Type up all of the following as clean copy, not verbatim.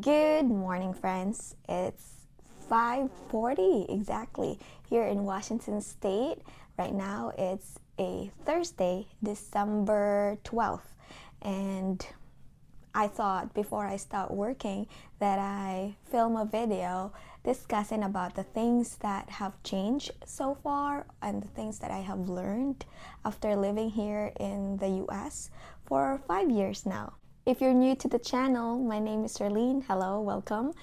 Good morning, friends. It's 5:40 exactly here in Washington State. Right now it's a Thursday, December 12th, and I thought before I start working that I film a video discussing about the things that have changed so far and the things that I have learned after living here in the US for 5 years now. If you're new to the channel, my name is Arlene. Hello, welcome.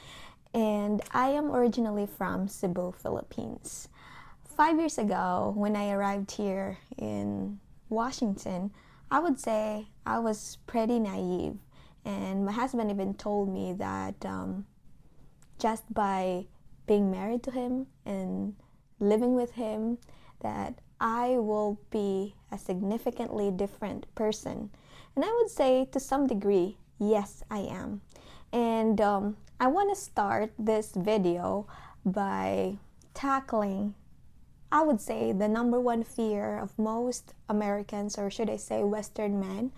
And I am originally from Cebu, Philippines. 5 years ago, when I arrived here in Washington, I would say I was pretty naive. And my husband even told me that just by being married to him and living with him, that I will be a significantly different person. And I would say to some degree, yes, I am. And I want to start this video by tackling, I would say, the number one fear of most Americans, or should I say Western men,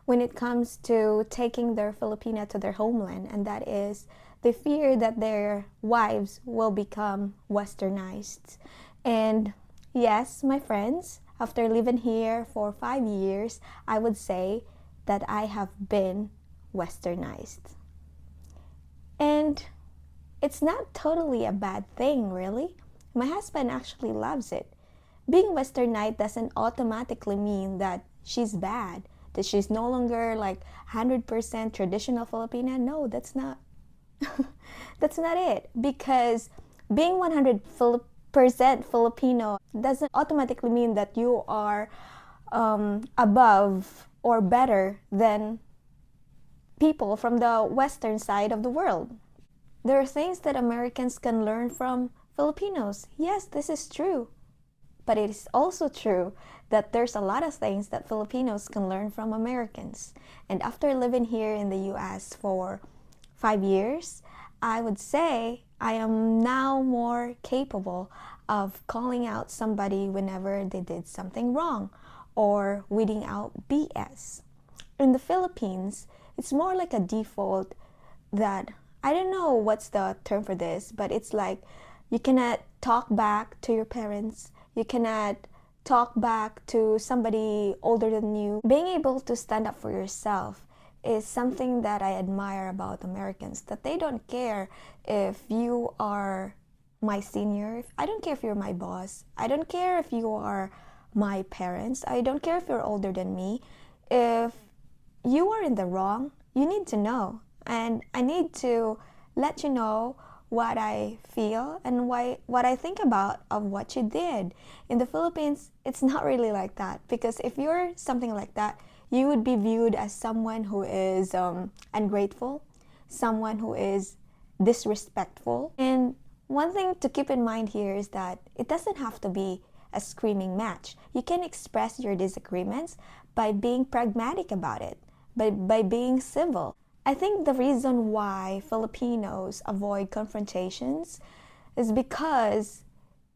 when it comes to taking their Filipina to their homeland, and that is the fear that their wives will become westernized. And yes, my friends, after living here for 5 years, I would say that I have been westernized. And it's not totally a bad thing, really. My husband actually loves it. Being westernized doesn't automatically mean that she's bad, that she's no longer like 100% traditional Filipina. No, that's not that's not it. Because being 100% Filipino doesn't automatically mean that you are above or better than people from the western side of the world. There are things that Americans can learn from Filipinos. Yes, this is true. But it is also true that there's a lot of things that Filipinos can learn from Americans. And after living here in the US for 5 years, I would say I am now more capable of calling out somebody whenever they did something wrong or weeding out BS. In the Philippines, it's more like a default that, I don't know what's the term for this, but it's like you cannot talk back to your parents. You cannot talk back to somebody older than you. Being able to stand up for yourself is something that I admire about Americans, that they don't care if you are my senior. I don't care if you're my boss. I don't care if you are my parents. I don't care if you're older than me. If you are in the wrong, you need to know. And I need to let you know what I feel and what I think about of what you did. In the Philippines, it's not really like that, because if you're something like that, you would be viewed as someone who is ungrateful, someone who is disrespectful. And one thing to keep in mind here is that it doesn't have to be a screaming match. You can express your disagreements by being pragmatic about it, by being civil. I think the reason why Filipinos avoid confrontations is because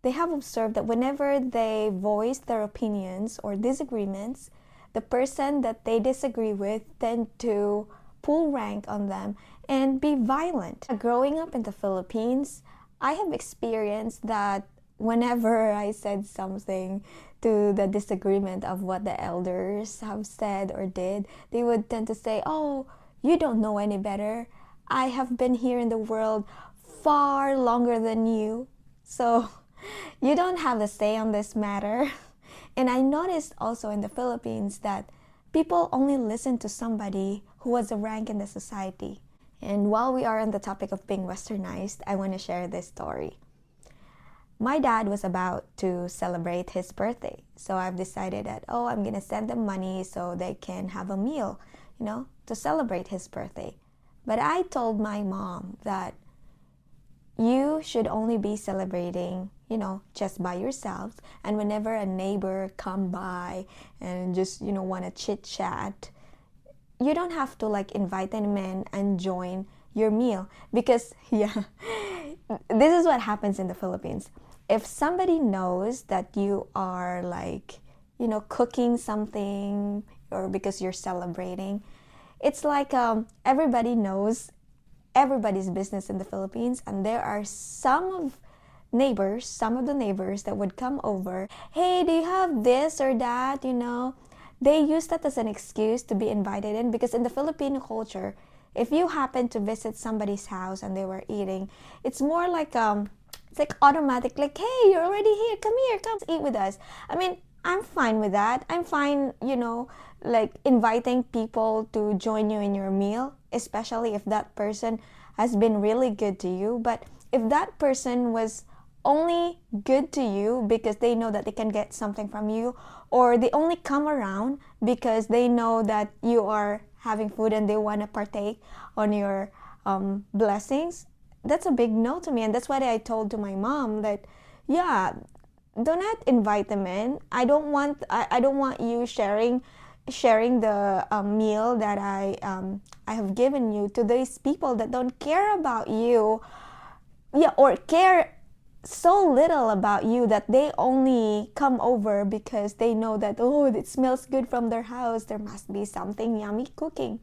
they have observed that whenever they voice their opinions or disagreements, the person that they disagree with tend to pull rank on them and be violent. Growing up in the Philippines, I have experienced that whenever I said something to the disagreement of what the elders have said or did, they would tend to say, "Oh, you don't know any better. I have been here in the world far longer than you, so you don't have a say on this matter." And I noticed also in the Philippines that people only listen to somebody who has a rank in the society. And while we are on the topic of being westernized, I want to share this story. My dad was about to celebrate his birthday, so I've decided that, oh, I'm gonna send them money so they can have a meal, to celebrate his birthday. But I told my mom that you should only be celebrating, just by yourselves. And whenever a neighbor come by and just, want to chit chat, you don't have to like invite them in and join your meal. Because, yeah, this is what happens in the Philippines. If somebody knows that you are like, cooking something or because you're celebrating, it's like everybody knows everybody's business in the Philippines, and there are some of the neighbors that would come over. Hey, do you have this or that? They use that as an excuse to be invited in, because in the Filipino culture, if you happen to visit somebody's house and they were eating, it's more like it's like automatic, like, hey, you're already here, come here, come eat with us. I mean, I'm fine with that. I'm fine, like inviting people to join you in your meal, especially if that person has been really good to you. But if that person was only good to you because they know that they can get something from you, or they only come around because they know that you are having food and they want to partake on your blessings, that's a big no to me. And that's why I told to my mom that, yeah, do not invite them in. I don't want you sharing the meal that I have given you to these people that don't care about you, yeah, or care so little about you that they only come over because they know that, oh, it smells good from their house, there must be something yummy cooking.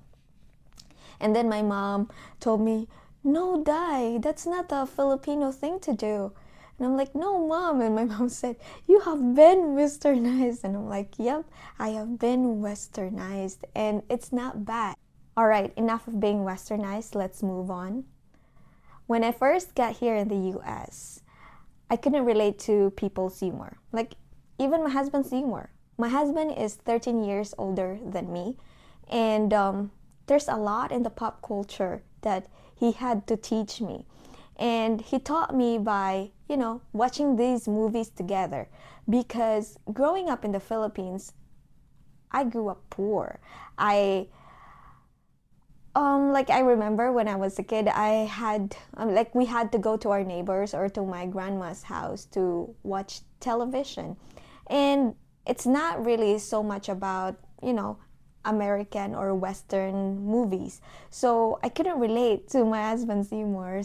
And then my mom told me, no, Dai, that's not a Filipino thing to do. And I'm like, no, Mom. And my mom said, you have been westernized. And I'm like, yep, I have been westernized, and it's not bad. All right, enough of being westernized, let's move on. When I first got here in the US, I couldn't relate to people's humor, like even my husband's humor. My husband is 13 years older than me, and there's a lot in the pop culture that he had to teach me. And he taught me by, watching these movies together. Because growing up in the Philippines, I grew up poor. I remember when I was a kid, I had we had to go to our neighbors or to my grandma's house to watch television. And it's not really so much about, American or Western movies. So I couldn't relate to my husband's humor.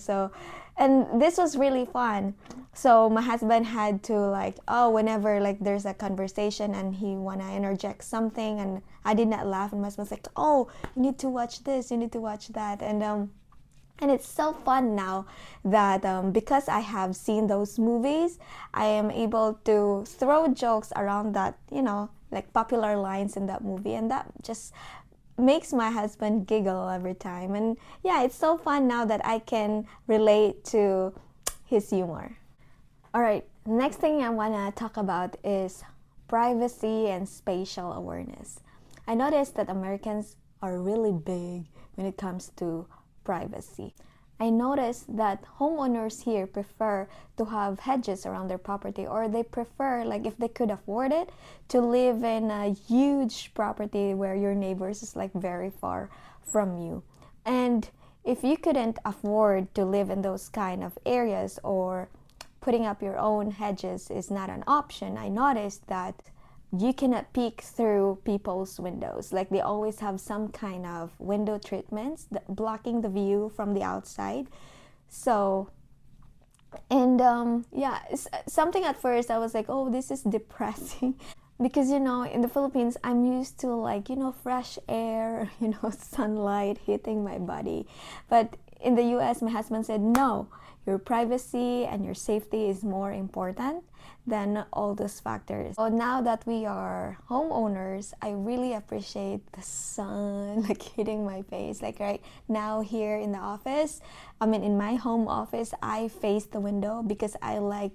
And this was really fun. So my husband had to whenever there's a conversation and he wanna interject something and I did not laugh, and my husband's like, oh, you need to watch this, you need to watch that. And it's so fun now that because I have seen those movies, I am able to throw jokes around that, popular lines in that movie, and that just makes my husband giggle every time. And yeah, it's so fun now that I can relate to his humor. All right, next thing I want to talk about is privacy and spatial awareness. I noticed that Americans are really big when it comes to privacy. I noticed that homeowners here prefer to have hedges around their property, or they prefer, if they could afford it, to live in a huge property where your neighbors is very far from you. And if you couldn't afford to live in those kind of areas, or putting up your own hedges is not an option, I noticed that you cannot peek through people's windows. They always have some kind of window treatments blocking the view from the outside. So, and something at first I was like, oh, this is depressing. Because, in the Philippines, I'm used to fresh air, sunlight hitting my body. But in the US, my husband said, no, your privacy and your safety is more important than all those factors. So now that we are homeowners, I really appreciate the sun hitting my face. Right now here in the office, in my home office, I face the window because I like,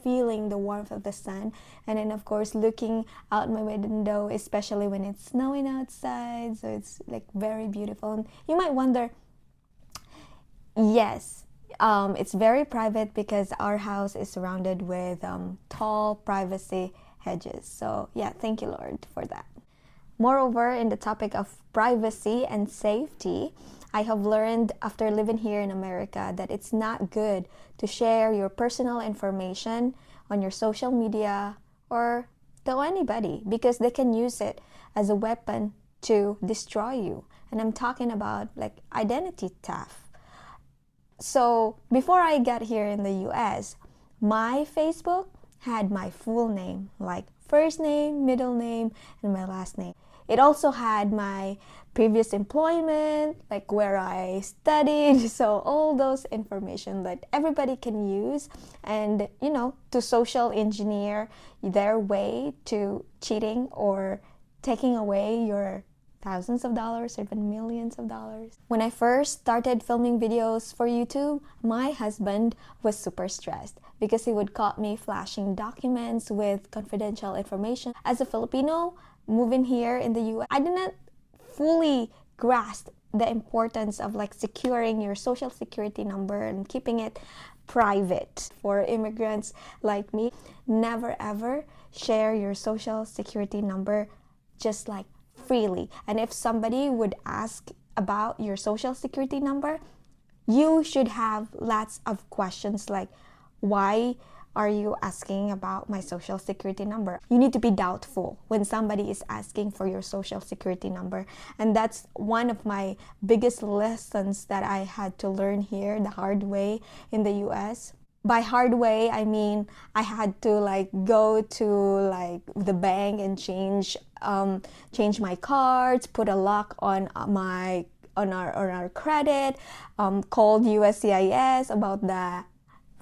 feeling the warmth of the sun. And then of course looking out my window, especially when it's snowing outside, so it's very beautiful. And you might wonder, yes, it's very private because our house is surrounded with tall privacy hedges. So yeah, thank you, Lord, for that. Moreover, in the topic of privacy and safety, I have learned after living here in America that it's not good to share your personal information on your social media or to anybody, because they can use it as a weapon to destroy you. And I'm talking about identity theft. So before I got here in the US, my Facebook had my full name, first name, middle name, and my last name. It also had my previous employment, like where I studied. So all those information that everybody can use, and to social engineer their way to cheating or taking away your thousands of dollars or even millions of dollars. When I first started filming videos for YouTube, my husband was super stressed because he would caught me flashing documents with confidential information. As a Filipino moving here in the US, I did not fully grasp the importance of like securing your social security number and keeping it private. For immigrants like me, never ever share your social security number just like freely. And if somebody would ask about your social security number, you should have lots of questions like, why are you asking about my social security number? You need to be doubtful when somebody is asking for your social security number. And that's one of my biggest lessons that I had to learn here the hard way in the US. By hard way, I mean I had to like go to like the bank and change my cards, put a lock on our credit, called USCIS about the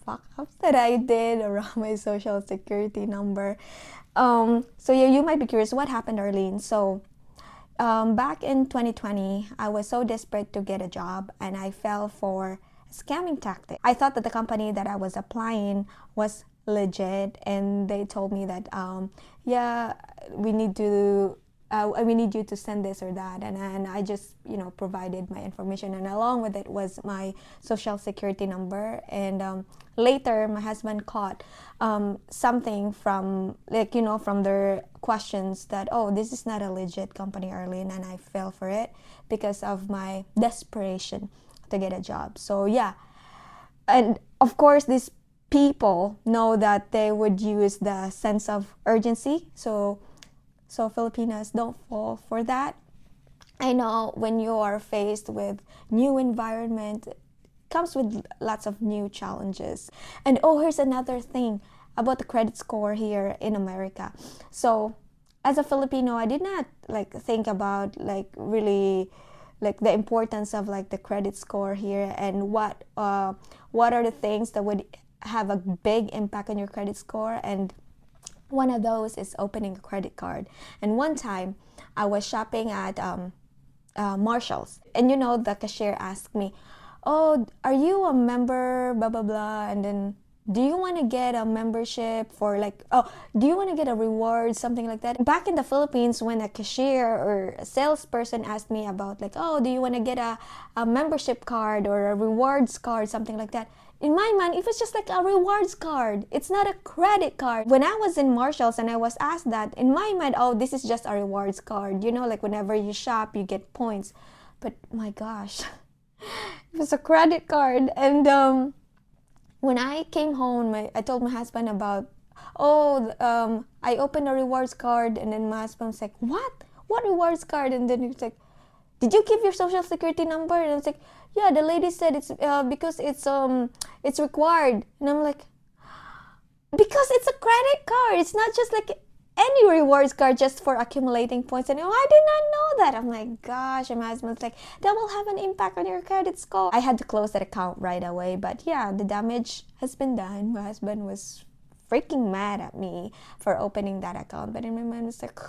fuck ups that I did around my social security number. So yeah, you might be curious, what happened, Arlene? So back in 2020, I was so desperate to get a job, and I fell for scamming tactic. I thought that the company that I was applying was legit, and they told me that yeah, we need you to send this or that, and I just provided my information, and along with it was my social security number. And later my husband caught something from from their questions that, oh, this is not a legit company, Arlene, and I fell for it because of my desperation to get a job. So yeah, and of course these people know that they would use the sense of urgency, so Filipinos don't fall for that. I know when you are faced with new environment, it comes with lots of new challenges. And oh, here's another thing about the credit score here in America. So as a Filipino, I did not like think about like really like the importance of like the credit score here, and what are the things that would have a big impact on your credit score. And one of those is opening a credit card. And one time I was shopping at Marshall's, and the cashier asked me, oh, are you a member, blah blah blah, and then do you want to get a membership for like, oh, do you want to get a reward, something like that. Back in the Philippines, when a cashier or a salesperson asked me about like, oh, do you want to get a membership card or a rewards card, something like that, in my mind it was just like a rewards card. It's not a credit card. When I was in Marshall's and I was asked that, in my mind, oh, this is just a rewards card, like whenever you shop you get points. But my gosh, it was a credit card. And when I came home, I told my husband about, I opened a rewards card, and then my husband was like, what rewards card? And then he was like, did you give your social security number? And I was like, yeah, the lady said it's because it's required. And I'm like, because it's a credit card, it's not just like any rewards card just for accumulating points. And I did not know that. I'm like, gosh. And my husband's like, that will have an impact on your credit score. I had to close that account right away. But yeah, the damage has been done. My husband was freaking mad at me for opening that account. But in my mind, it's like,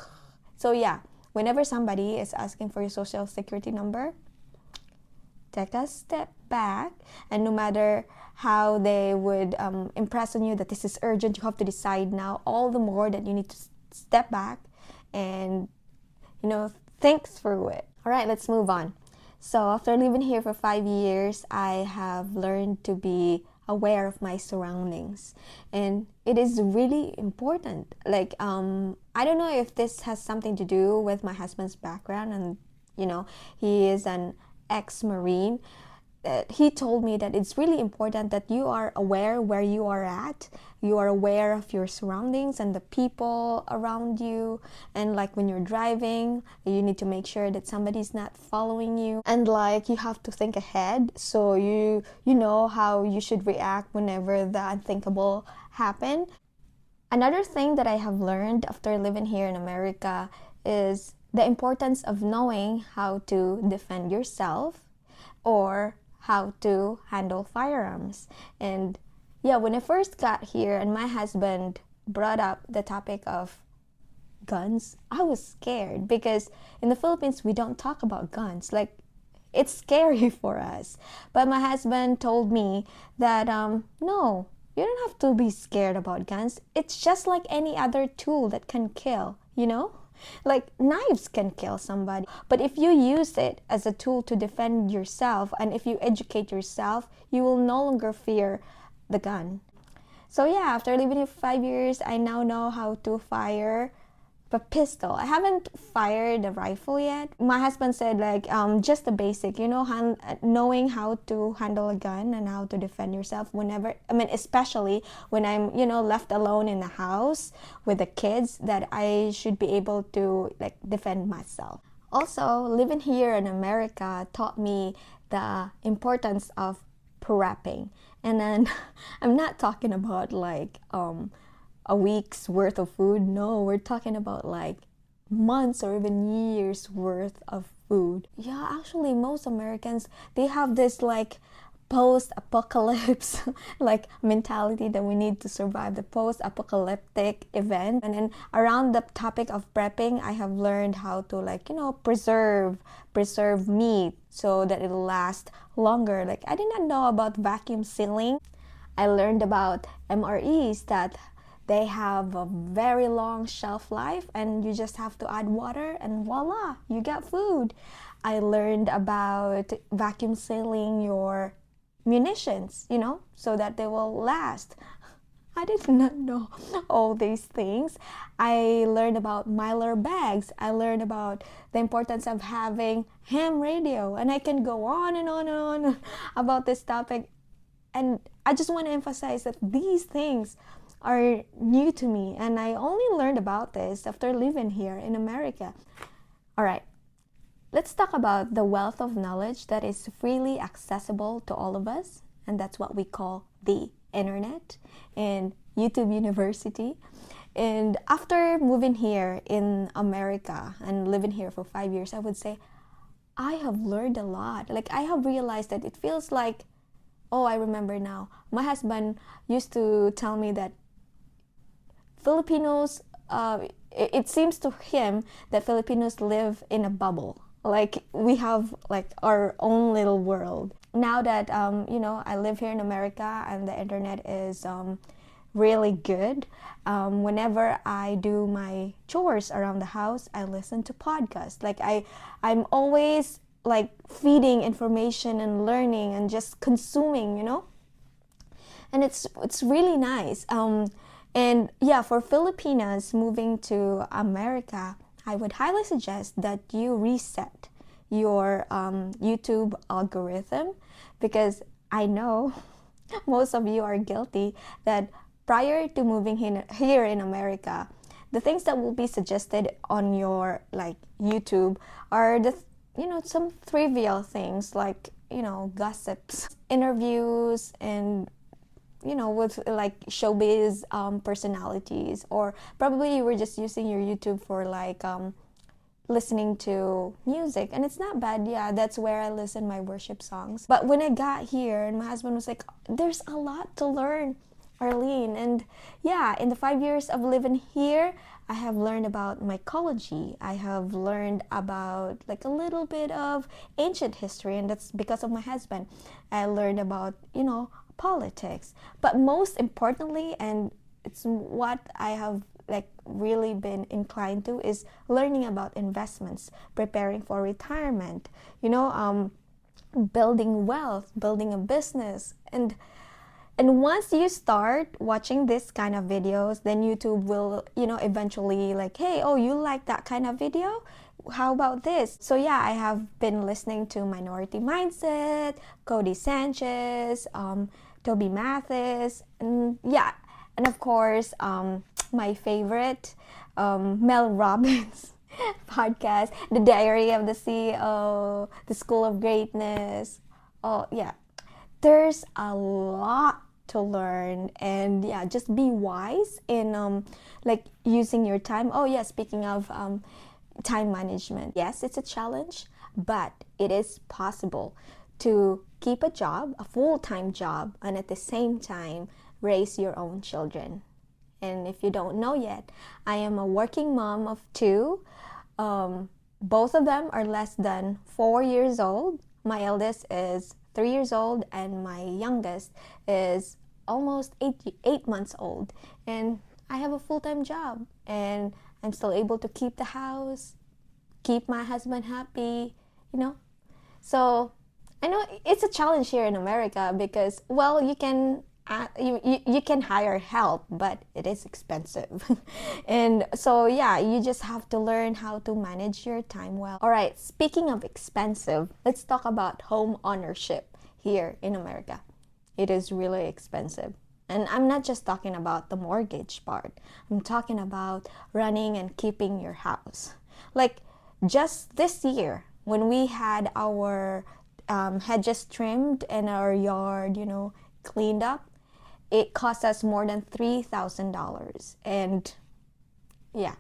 so yeah, whenever somebody is asking for your social security number, take a step back, and no matter how they would impress on you that this is urgent, you have to decide now, all the more that you need to step back and think through it. All right, let's move on. So after living here for 5 years, I have learned to be aware of my surroundings, and it is really important. Like I don't know if this has something to do with my husband's background, and he is an ex-Marine. He told me that it's really important that you are aware where you are at. You are aware of your surroundings and the people around you. And like when you're driving, you need to make sure that somebody's not following you. And like you have to think ahead, so you know how you should react whenever the unthinkable happen. Another thing that I have learned after living here in America is the importance of knowing how to defend yourself or how to handle firearms. And yeah, when I first got here and my husband brought up the topic of guns, I was scared because in the Philippines we don't talk about guns. Like, it's scary for us. But my husband told me that no, you don't have to be scared about guns. It's just like any other tool that can kill, you know? Like, knives can kill somebody. But if you use it as a tool to defend yourself and if you educate yourself, you will no longer fear the gun. So yeah, after living here for 5 years, I now know how to fire a pistol. I haven't fired a rifle yet. My husband said like just the basic, you know, knowing how to handle a gun and how to defend yourself whenever, I mean, especially when I'm, you know, left alone in the house with the kids, that I should be able to like defend myself. Also, living here in America taught me the importance of prepping. And then I'm not talking about like a week's worth of food. No, we're talking about like months or even years worth of food. Yeah, actually most Americans, they have this like post-apocalypse like mentality that we need to survive the post-apocalyptic event. And then around the topic of prepping, I have learned how to like, you know, preserve meat so that it'll last longer. Like, I did not know about vacuum sealing. I learned about MREs, that they have a very long shelf life and you just have to add water and voila, you get food. I learned about vacuum sealing your munitions, you know, so that they will last. I did not know all these things. I learned about Mylar bags. I learned about the importance of having ham radio, and I can go on and on and on about this topic. And I just want to emphasize that these things are new to me, and I only learned about this after living here in America. All right, let's talk about the wealth of knowledge that is freely accessible to all of us, and that's what we call the internet and YouTube University. And after moving here in America and living here for 5 years, I would say I have learned a lot. Like, I have realized that it feels like, oh, I remember now. My husband used to tell me that Filipinos, it seems to him that Filipinos live in a bubble. Like, we have like our own little world. Now that, you know, I live here in America and the internet is really good, whenever I do my chores around the house, I listen to podcasts. Like, I'm always like feeding information and learning and just consuming, you know? And it's really nice. And yeah, for Filipinas moving to America, I would highly suggest that you reset your YouTube algorithm, because I know most of you are guilty that prior to moving here in America, the things that will be suggested on your like YouTube are the, you know, some trivial things like, you know, gossips, interviews, and you know, with like showbiz personalities, or probably you were just using your YouTube for like listening to music, and it's not bad. Yeah, that's where I listen my worship songs. But when I got here, and my husband was like, there's a lot to learn, Arlene. And yeah, in the 5 years of living here, I have learned about mycology. I have learned about like a little bit of ancient history, and that's because of my husband. I learned about, you know, politics. But most importantly, and it's what I have like really been inclined to, is learning about investments, preparing for retirement, you know, building wealth, building a business. And once you start watching this kind of videos, then YouTube will, you know, eventually like, hey, oh, you like that kind of video? How about this? So yeah, I have been listening to Minority Mindset, Cody Sanchez, Toby Mathis, and yeah, and of course, my favorite, Mel Robbins podcast, The Diary of the CEO, The School of Greatness. Oh yeah, there's a lot to learn, and yeah, just be wise in like using your time. Oh yeah, speaking of time management. Yes, it's a challenge, but it is possible to keep a job, a full-time job, and at the same time raise your own children. And if you don't know yet, I am a working mom of two. Both of them are less than 4 years old. My eldest is 3 years old, and my youngest is almost 8 months old. And I have a full-time job, and I'm still able to keep the house, keep my husband happy, you know. So I know it's a challenge here in America because, well, you can you can hire help, but it is expensive. And so yeah, you just have to learn how to manage your time well. All right, speaking of expensive, let's talk about home ownership here in America. It is really expensive. And I'm not just talking about the mortgage part. I'm talking about running and keeping your house. Like just this year, when we had our hedges trimmed and our yard, cleaned up, it cost us more than $3,000. And yeah,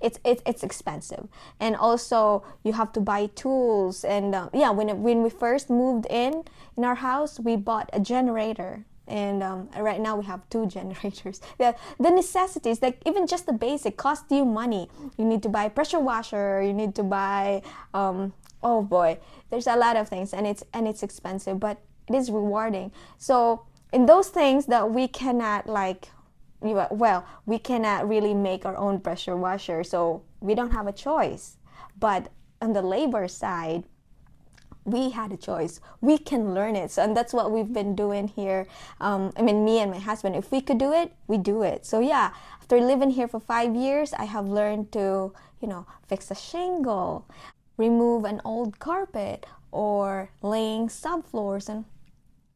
it's expensive. And also you have to buy tools. And yeah, when we first moved in our house, we bought a generator. And right now we have two generators. The necessities, like even just the basic, cost you money. You need to buy pressure washer. You need to buy, oh boy, there's a lot of things, and it's expensive, but it is rewarding. So in those things that we cannot we cannot really make our own pressure washer, so we don't have a choice. But on the labor side, we had a choice. We can learn it. So, and that's what we've been doing here. Me and my husband, if we could do it, we do it. So yeah, after living here for 5 years, I have learned to, fix a shingle, remove an old carpet, or laying subfloors. And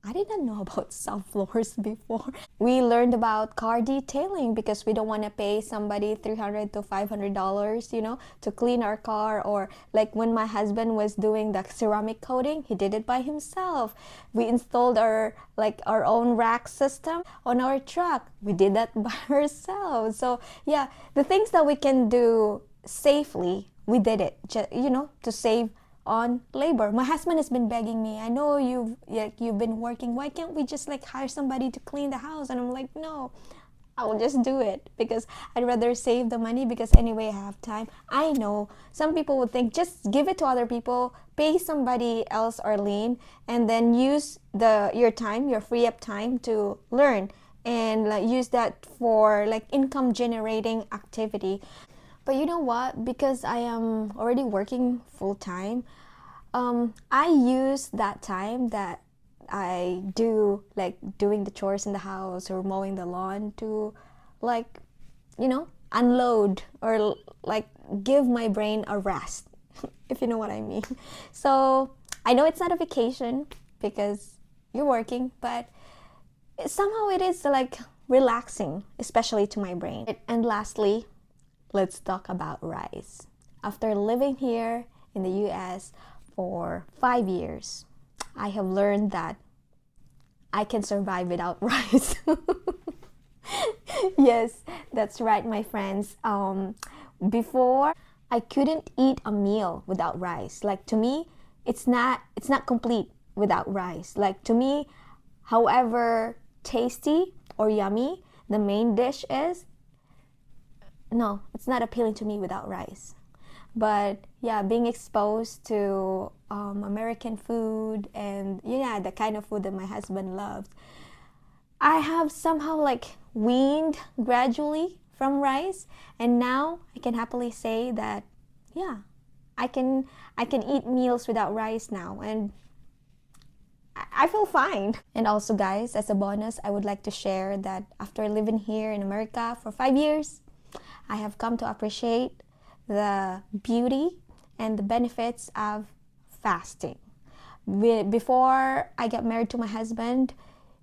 I didn't know about subfloors before. We learned about car detailing because we don't want to pay somebody $300 to $500, to clean our car. Or like when my husband was doing the ceramic coating, he did it by himself. We installed our own rack system on our truck. We did that by ourselves. So yeah, the things that we can do safely, we did it, to save on labor. My husband has been begging me, I know you've been working, why can't we just hire somebody to clean the house? And I'm like, no, I will just do it because I'd rather save the money, because anyway I have time. I know some people would think just give it to other people, pay somebody else, Arlene, and then use your free up time to learn and use that for income generating activity. But you know what? Because I am already working full time, I use that time that I do doing the chores in the house or mowing the lawn to unload or give my brain a rest, if you know what I mean. So I know it's not a vacation because you're working, but somehow it is relaxing, especially to my brain. And lastly, let's talk about rice. After living here in the US for 5 years, I have learned that I can survive without rice. Yes, that's right, my friends. Before, I couldn't eat a meal without rice. To me, it's not complete without rice. To me, however tasty or yummy the main dish is, no, it's not appealing to me without rice. But yeah, being exposed to American food and the kind of food that my husband loves, I have somehow weaned gradually from rice, and now I can happily say that I can eat meals without rice now, and I feel fine. And also, guys, as a bonus, I would like to share that after living here in America for 5 years, I have come to appreciate the beauty and the benefits of fasting. Before I got married to my husband,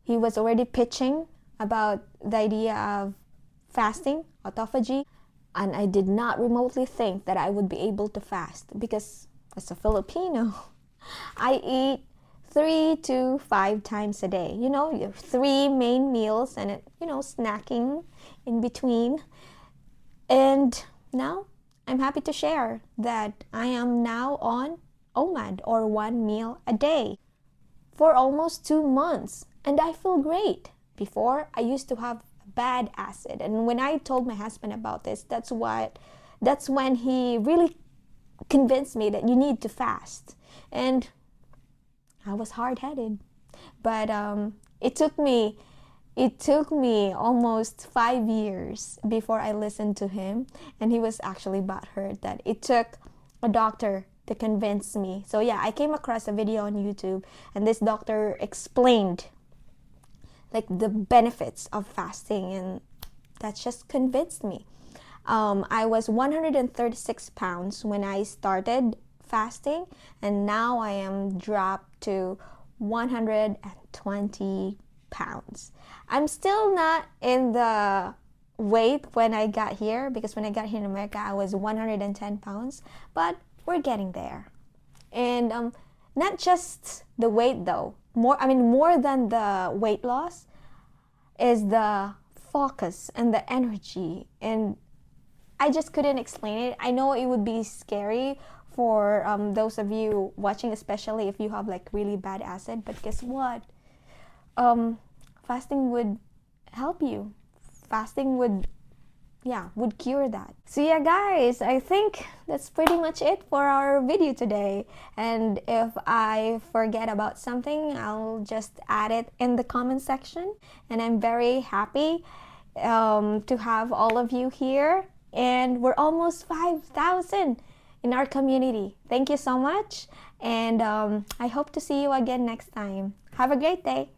he was already pitching about the idea of fasting, autophagy, and I did not remotely think that I would be able to fast because as a Filipino, I eat 3 to 5 times a day. You have 3 main meals and snacking in between. And now I'm happy to share that I am now on OMAD, or 1 meal a day, for almost 2 months, and I feel great. Before, I used to have bad acid, and when I told my husband about this, that's when he really convinced me that you need to fast. And I was hard-headed, but it took me almost 5 years before I listened to him, and he was actually butthurt that it took a doctor to convince me. So yeah, I came across a video on YouTube, and this doctor explained like the benefits of fasting, and that just convinced me. I was 136 pounds when I started fasting, and now I am dropped to 120 pounds. I'm still not in the weight when I got here, because when I got here in America, I was 110 pounds, but we're getting there. And not just the weight though, more than the weight loss is the focus and the energy, and I just couldn't explain it. I know it would be scary for those of you watching, especially if you have like really bad acid, but guess what? Fasting would help you. Fasting would cure that. So yeah guys, I think that's pretty much it for our video today, and if I forget about something, I'll just add it in the comment section. And I'm very happy to have all of you here, and we're almost 5,000 in our community. Thank you so much, and I hope to see you again next time. Have a great day.